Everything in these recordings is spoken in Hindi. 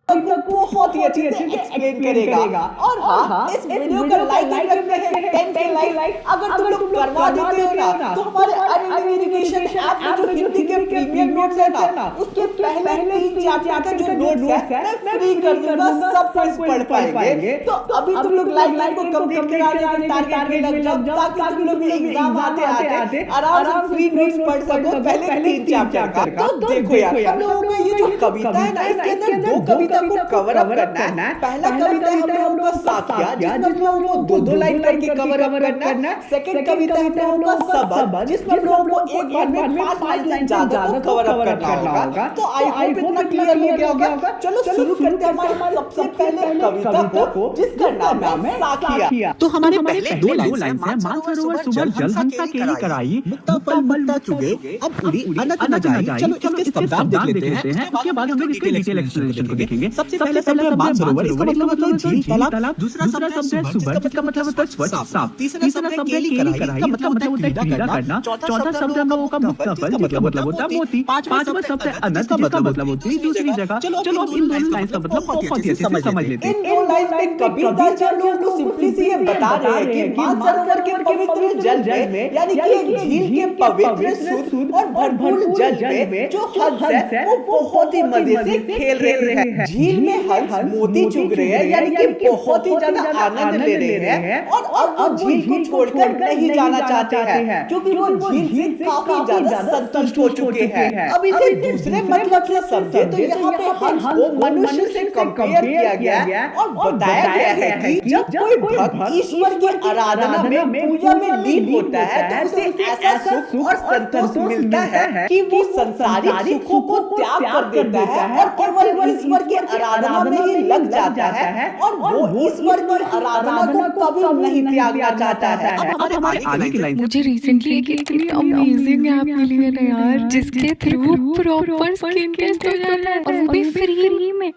आपको बहुत ही अच्छे से एक्सप्लेन करेगा। और हाँ, इस वीडियो का लाइक रखते हैं 10 के लाइक। अगर तुम लोग करवा देते हो ना तो हमारे अनइंडियन एजुकेशन ऐप में जो हिंदी के प्रीमियम नोट्स है ना, उसके पहले 3 चैप्टर का जो नोट्स है मैं फ्री कर दूंगा, सब कोई पढ़ पाएंगे। तो अभी तुम लोग लाइक को कंप्लीट कराने के टारगेट में लग जाओ, ताकि तुम लोग एग्जाम आते आते आराम से फ्री नोट्स पढ़ सको पहले 3 चैप्टर का। तो देखो यार, हम लोगों को ये जो कविता है ना, इसके अंदर 2 कविता को कवर अप करना है। पहला कविता है हम लोगों का साथिया, जिसमें हम लोगों को 2-2 लाइन करके कवर अप करना है। सेकंड कविता है हम लोगों का सबक, जिसमें हम लोगों को एक बार में 5 लाइन ज्यादा कवर अप करना होगा। तो आई होप इतना क्लियर हो गया होगा। चलो शुरू करते हैं हमारे सबसे पहले कविता को, जिसका नाम है साथिया। तो हमारे पहले 2 लाइन है, मानसरोवर सुबह जल हंसा केली कराई, मुक्ता पल मुक्ता चुगे, अब उड़ी अनत न जाई। चलो इसके शब्दार्थ देख लेते हैं, उसके बाद हम लोग इसके डिटेल एक्सप्लेनेशन को देखेंगे। सबसे पहले शब्द है मानसरोवर, इसका मतलब होता है झील तालाब। दूसरा शब्द है सुबह, जिसका मतलब होता है स्वच्छ साफ। तीसरा शब्द है केली कराई, इसका मतलब होता है क्रीड़ा करना। चौथा शब्द हम लोगों का मुक्ता फल, जिसका मतलब होता है मोती। पांचवा शब्द है अनंत, जिसका मतलब होती है दूसरी जगह। चलो अब इन दोनों लाइंस का मतलब बहुत ही अच्छे से समझ लेते हैं। इन 2 लाइंस में कबीरदास जी लोगों को सिंपली से ये बता रहे हैं कि मानसरोवर के पवित्र जल में, यानी कि एक झील के पवित्र शुद्ध और भरपूर जल में जो हंस है वो बहुत ही मजे से खेल रहे हैं। झील में हंस मोती चुग रहे हैं, यानी कि बहुत ही ज्यादा आनंद ले रहे हैं। और अब वो झील को छोड़कर नहीं जाना चाहते हैं, क्योंकि वो झील से काफी ज्यादा संतुष्ट हो चुके हैं। अब इसे दूसरे मतलब से समझे तो यहाँ पे हंस को मनुष्य से कंपेयर किया गया है और बताया गया है कि जब कोई भक्त ईश्वर की आराधना में पूजा में लीन होता है तो उसे ऐसा सुख और संतोष मिलता है कि वो संसारिक सुखों को त्याग कर देता है और केवल ईश्वर की आराधना में ही लग जाता है। और वो ईश्वर की आराधना को कभी नहीं त्यागना चाहता है। मुझे रिसेंटली एक इतनी अमेजिंग ऐप मिली है ना यार, जिसके थ्रू प्रॉपर स्किन टेस्ट हो जाता है और वो भी फ्री में।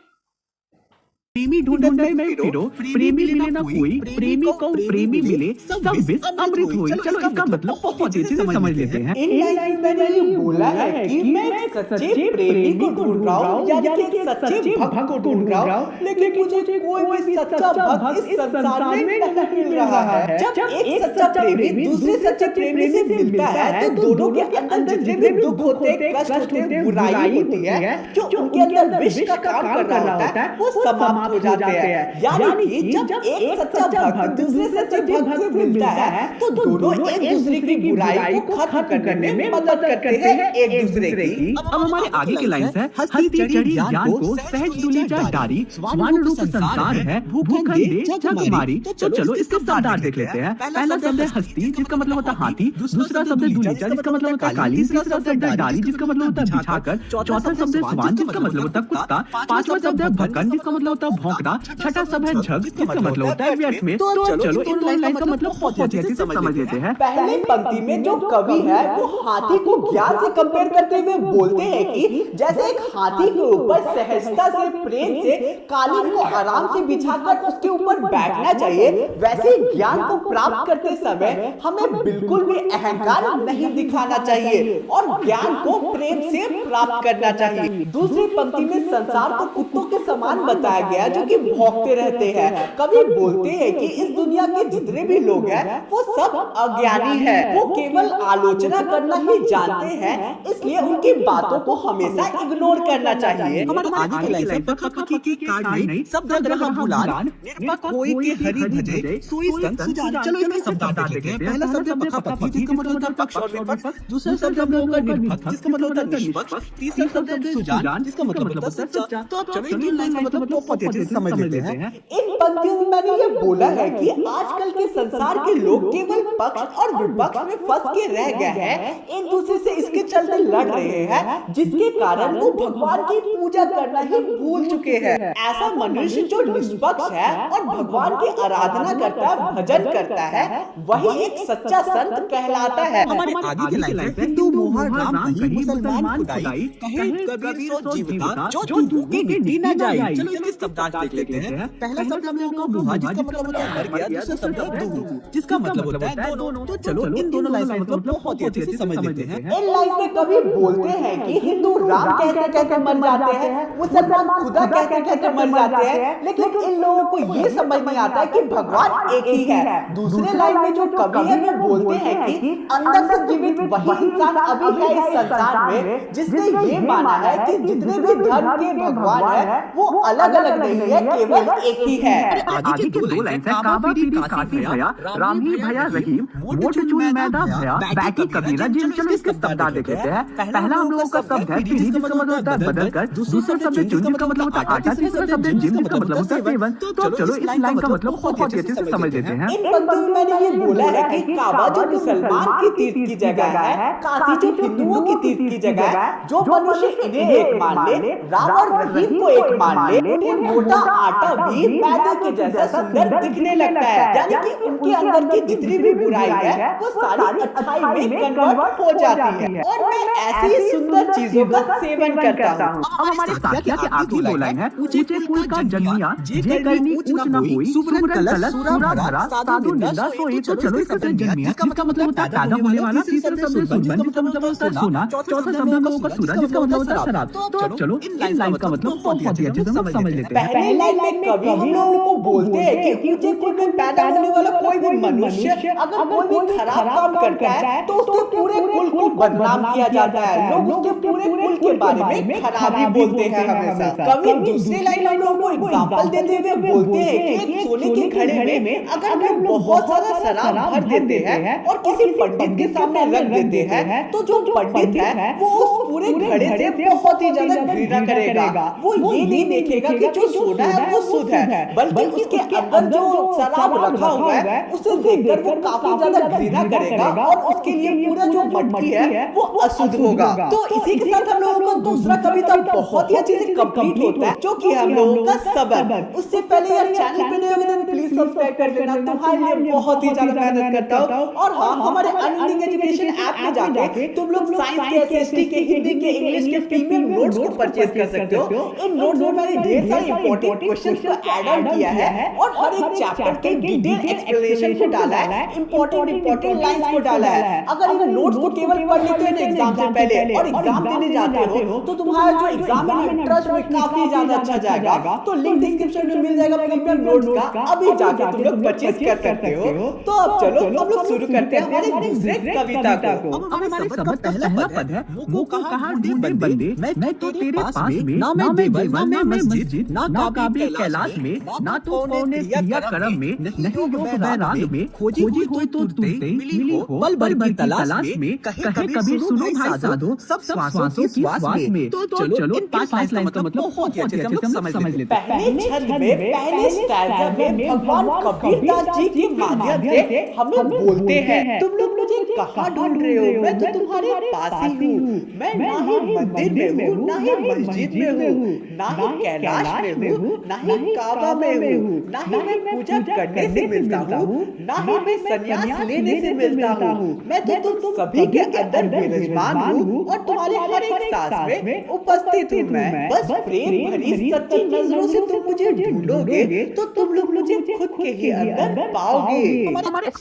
प्रेमी ढूंढत में फिरो, प्रेमी मिले ना कोई, प्रेमी को प्रेमी मिले, सब विष अमृत होई। चलो इसका मतलब बहुत अच्छे से समझ लेते हैं। इन लाइन में मैंने ये बोला है कि मैं एक सच्चे प्रेमी को ढूंढ रहा हूँ, यानी कि एक सच्चे भक्त को ढूंढ रहा हूँ, लेकिन मुझे कोई भी सच्चा भक्त इस संसार में नहीं मिल रहा है। जब एक सच्चा प्रेमी दूसरे सच्चे प्रेमी से मिलता है तो दोनों के अंदर जितने भी दुख होते हैं, कष्ट होते हैं, बुराई होती है, जो उनके अंदर विष का काम कर रहा होता है, वो समाप्त हो जाते हैं। यानी कि जब एक सच्चा भक्त दूसरे सच्चे भक्त से मिलता है तो दोनों एक दूसरे की बुराई को खत्म करने में मदद करते हैं एक दूसरे की। अब हमारे आगे की लाइन है, हस्ती चढ़ी ज्ञान को सहज दुली जा डारी, स्वान रूप संसार है भूखंडे जग मारी। तो चलो इसके शब्दार्थ देख लेते हैं। पहला शब्द है हस्ती, जिसका मतलब होता है हाथी। दूसरा शब्द है दुलीचा, जिसका मतलब होता है काली। तीसरा शब्द है डारी, जिसका मतलब होता है बिछाकर। चौथा शब्द है स्वान, जिसका मतलब होता है कुत्ता। पांचवा शब्द है भक्कन, जिसका मतलब होता है भौंकना। छठा शब्द है झग, जिसका मतलब होता है व्यर्थ में। तो चलो इन लाइन का मतलब बहुत अच्छे से समझ लेते हैं। पहली पंक्ति में जो कवि है वो हाथी को ज्ञान से कंपेयर करते हुए बोलते हैं कि जैसे एक हाथी के ऊपर सहजता से, प्रेम से कालीन को आराम से बिछाकर उसके ऊपर बैठना चाहिए, वैसे ज्ञान को प्राप्त करते समय हमें बिल्कुल भी अहंकार नहीं दिखाना चाहिए और ज्ञान को प्रेम से प्राप्त करना चाहिए। दूसरी पंक्ति में संसार को कुत्तों के समान बताया गया जो कि भौंकते रहते हैं। कभी बोलते हैं कि इस दुनिया के जितने भी लोग हैं वो सब अज्ञानी हैं, वो केवल आलोचना करना ही जानते हैं, इसलिए उनकी बातों को हमेशा इग्नोर करना चाहिए। हमारे आगे की लाइन है, पखपखी की काट नहीं, सब जग रहा भुलान, निरपक कोई के हरि भजे, सोई संत सुजान। चलो इसके शब्दार्थ देख लेते हैं। पहला शब्द है पखपखी, जिसका मतलब होता है पक्ष और विपक्ष। दूसरा शब्द हम लोगों का निरपक, जिसका मतलब होता है निष्पक्ष। तीसरा शब्द है सुजान, जिसका मतलब होता है सच्चा। तो अब चलो इन लाइन का मतलब बहुत अच्छे से समझ लेते हैं। इन पंक्तियों में मैंने ये बोला है कि आजकल के संसार के लोग केवल पक्ष और विपक्ष में फंस के रह गए हैं, एक दूसरे से इसके चलते लड़ रहे हैं, जिसके कारण वो भगवान की पूजा करना ही भूल चुके हैं। ऐसा मनुष्य जो निष्पक्ष है और भगवान की आराधना करता है, भजन करता है, वही एक सच्चा संत कहलाता है। हमारे आगे की लाइन है, हिंदू मोहर राम कहीं मुसलमान खुदाई, कहे कबीर सो जीवता, जो धूके गिटी न जाए। चलो इसके शब्दार्थ देख लेते हैं। पहला शब्द हम लोगों का मुहा, जिसका मतलब होता है मर गया। दूसरा शब्द है दुहु, जिसका मतलब होता है दोनों। तो चलो इन दोनों लाइन का मतलब बहुत ही अच्छे से समझ लेते हैं। इन लाइन में कभी बोलते हैं कि हिंदू राम कहते कहते मर जाते हैं, मुसलमान खुदा कहते कहते मर जाते हैं, लेकिन इन लोगों को ये समझ नहीं आता है कि भगवान एक ही है। दूसरे लाइन में जो कवि है वो बोलते हैं कि अंदर से जीवित वही इंसान अभी है इस संसार में जिसने ये माना है कि जितने भी धर्म के भगवान है वो अलग अलग नहीं है, केवल एक ही है। आगे के दो लाइन है, काबा भी कासी भया, रामी भया रहीम, मोट चुन मैदा भया, बैकी कबीरा जिन। चलो इसके शब्द देख लेते हैं। पहला हम लोगों का शब्द है पीढ़ी, जिसका मतलब होता है बदल कर। दूसरा शब्द है चुन, जिसका मतलब होता है आटा। तीसरा शब्द है जिम, जिसका मतलब होता है सेवन। तो चलो इस लाइन का मतलब बहुत ही अच्छे से समझ लेते हैं। इन पंक्तियों में मैंने ये बोला है कि काबा जो मुसलमान की तीर्थ की जगह है, काशी जो हिंदुओं की तीर्थ की जगह है, जो मनुष्य इन्हें एक मान ले, राम और रहीम को एक मान ले, उन्हें मोटा आटा भी मैदे के जैसा सुंदर दिखने लगता है। यानी कि उनके अंदर की जितनी भी बुराई है वो सारी अच्छाई में कन्वर्ट हो जाती है और मैं ऐसी सुंदर चीजों का सेवन करता हूँ। अब हमारे साथिया के आखिरी दो लाइन है, ऊंचे फूल का जन्मिया, जे करनी ऊंच न होई, सुब्रत कलश सूरा भरा, साधु निंदा सोई। तो चलो इसका जन्मिया, जिसका मतलब होता है पैदा होने वाला। तीसरा शब्द सुरबन, जिसका मतलब होता है सोना। चौथा शब्द हम लोगों का सूरज, जिसका मतलब होता है शराब। तो चलो इन लाइन का मतलब बहुत ही अच्छे से समझ लेते हैं। पहले लाइन में कवि हम लोगों को बोलते हैं कि ऊंचे कुल में पैदा होने वाला कोई भी मनुष्य अगर कोई भी खराब काम करता है तो उसके पूरे कुल को बदनाम किया जाता है। लोग उसके पूरे कुल के बारे में खराबी बोलते हैं हमेशा। कवि दूसरे लाइन हम लोगों को एग्जांपल देते हुए बोलते हैं कि एक सोने के घड़े में अगर हम लोग बहुत सारा शराब भर देते हैं और किसी पंडित के सामने रख देते हैं तो जो पंडित है वो उस पूरे घड़े से बहुत ही ज्यादा घृणा करेगा। वो ये नहीं देखेगा कि जो सोना है वो शुद्ध है, बल्कि उसके अंदर जो शराब रखा हुआ है उसे देखकर वो काफी ज्यादा घृणा करेगा और उसके लिए पूरा जो मटकी है वो अशुद्ध होगा। तो इसी के साथ हम लोगों का दूसरा कविता बहुत ही अच्छे से कंप्लीट होता है, जो कि हम लोगों का सबक। उससे पहले यार चैनल पे नए हो तो प्लीज सब्सक्राइब कर लेना, तुम्हारे लिए बहुत ही ज्यादा मेहनत करता हूँ। और हाँ, हमारे अनलिंक एजुकेशन ऐप में जाके तुम लोग साइंस के, एसएसटी के, हिंदी के, इंग्लिश के प्रीमियम नोट्स को परचेज कर सकते हो। इन नोट्स में मैंने ढेर सारे इंपॉर्टेंट क्वेश्चंस को ऐड ऑन किया है और हर एक चैप्टर के डिटेल एक्सप्लेनेशन को डाला है, इंपॉर्टेंट लाइंस को डाला है। अगर इन नोट्स को केवल पढ़ लेते हो एग्जाम से पहले और एग्जाम देने जाते हो तो तुम्हारा जो एग्जाम है इंटरेस्ट में काफी ज्यादा अच्छा जाएगा। तो लिंक डिस्क्रिप्शन में मिल जाएगा प्रीमियम नोट्स का, अभी जाके तुम लोग परचेज कर सकते हो। तो अब चलो हम लोग शुरू करते हैं हमारे दूसरे कविता को। अब हमारे सबक पहला पद है, वो कहा ढूंढे बंदे मैं तो तेरे पास में, ना मैं देवल ना मैं मस्जिद, ना काबे कैलाश में, ना तो कौने क्रिया कर्म में, नहीं योग वैराग में, खोजी हो तो तुमते मिली हो बल बल की तलाश में, कहे कबीर सुनो भाई साधो सब श्वासों की श्वास में। तो चलो इन पांच लाइन का मतलब बहुत ही अच्छे से हम लोग समझ लेते हैं। पहले छंद में, पहले स्टैंजा में भगवान कबीरदास जी के माध्यम से हमें बोलते हैं, तुम लोग मुझे कहाँ ढूंढ रहे हो, मैं तो तुम्हारे पास ही हूँ। मैं ना ही मंदिर में हूँ, ना ही मस्जिद में हूँ, ना ही कैलाश में हूँ, ना ही काबा में हूँ, ना ही मैं पूजा करने से मिलता हूँ, ना ही मैं संन्यास लेने से मिलता हूँ। मैं तो तुम सभी के अंदर विराजमान हूँ और तुम्हारे हर एक सांस में उपस्थित हूँ मैं। बस प्रेम भरी सच्ची नजरों से तुम मुझे ढूंढोगे तो तुम लोग मुझे खुद के ही अंदर पाओगे।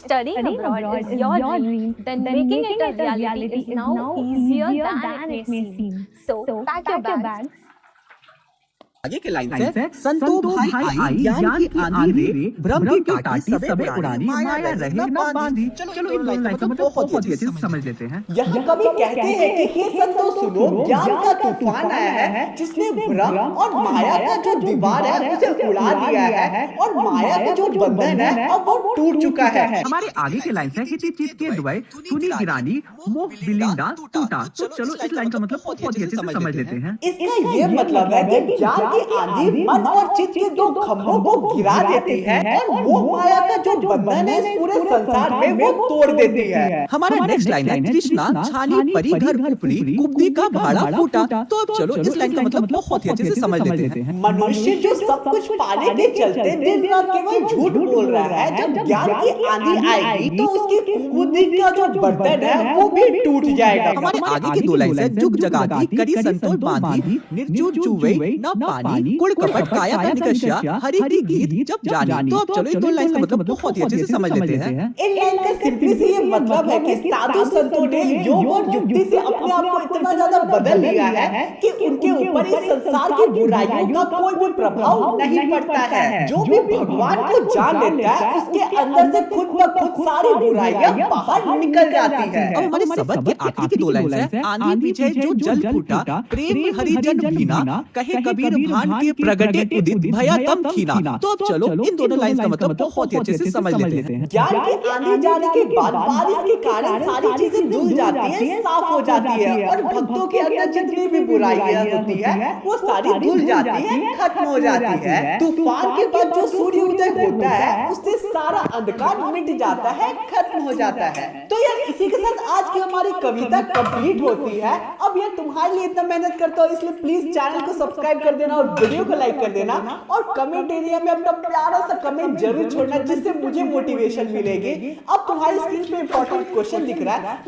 Studying abroad is your dream, then making it a reality is now easier than it may seem. So, pack your bags. आगे के लाइन से संतो भाई आई ज्ञान की आंधी रे ब्रह्म की टाटी सबे उड़ानी माया रहे न बांधी। चलो इन लाइन का मतलब बहुत ही अच्छे से समझ लेते हैं। यहाँ कवि कहते हैं कि हे संतो सुनो, ज्ञान का तूफान आया है जिसने ब्रह्म और माया का जो दीवार है उसे उड़ा दिया है और माया का जो बंधन है अब वो टूट चुका है। हमारे आगे के लाइन से हिती चित के दुआई तूनी गिरानी मोह बिलिंदा टूटा। तो चलो इस लाइन का मतलब बहुत ही अच्छे से समझ लेते हैं। इसका ये मतलब है कि ज्ञान की आंधी मन और चित्त के दो खंभों को गिरा देती है और मोह माया का जो बंधन है इस पूरे संसार में वो तोड़ देती है। हमारा नेक्स्ट लाइन है कृष्णा छानी परी घर उपरी कुब्दी का भाड़ा फूटा। तो अब चलो इस लाइन का मतलब बहुत ही अच्छे से समझ लेते हैं। मनुष्य जो सब कुछ पाने के चलते दिन रात केवल झूठ बोल रहा है, जब ज्ञान की आंधी आएगी तो उसकी कुबुद्धि का जो बंधन है वो भी टूट जाएगा। हमारे आगे की दो लाइन है जुग जगाती करी संतोष बांधी निर्जू चुवे न पानी कुड़ कपट काया का निकष्या हरि की गीत जब जानी। तो अब चलो इन दो लाइन का मतलब बहुत ही अच्छे से समझ लेते हैं। इन लाइन का सिंपली से ये मतलब है कि साधु संतों ने योग और युक्ति से अपने आप को इतना ज्यादा बदल लिया है कि उनके ऊपर इस संसार की बुराइयों का कोई भी प्रभाव नहीं पड़ता है। जो भी भगवान को जान लेता है उसके अंदर से खुद ब खुद सारी बुराइयां बाहर निकल जाती है। अब हमारे सबक के आखिरी की दो लाइन है। आंधी पीछे जो जल फूटा प्रेम हरिजन भीना कहे कबीर भान के प्रगटे उदित भया तम खीना। तो अब चलो इन दोनों लाइन का मतलब बहुत ही अच्छे से समझ लेते हैं। ज्ञान की आंधी जाने के बाद बारिश के कारण सारी चीजें धुल जाती है, साफ हो जाती है और भक्तों के अंदर जितनी भी बुराइयां होती है वो सारी धुल जाती है, खत्म हो जाती है। तूफान के बाद जो सूर्य उदय होता है उससे सारा अंधकार मिट जाता है, खत्म हो जाता है। तो यार इसी के साथ आज की हमारी कविता कंप्लीट होती है। अब यार तुम्हारे लिए इतना मेहनत करता हूँ इसलिए प्लीज चैनल को सब्सक्राइब कर देना और वीडियो को लाइक कर देना और कमेंट एरिया में अपना प्यारा सा कमेंट जरूर छोड़ना जिससे मुझे मोटिवेशन मिलेगी। अब तुम्हारी स्क्रीन पे इंपॉर्टेंट क्वेश्चन दिख रहा है।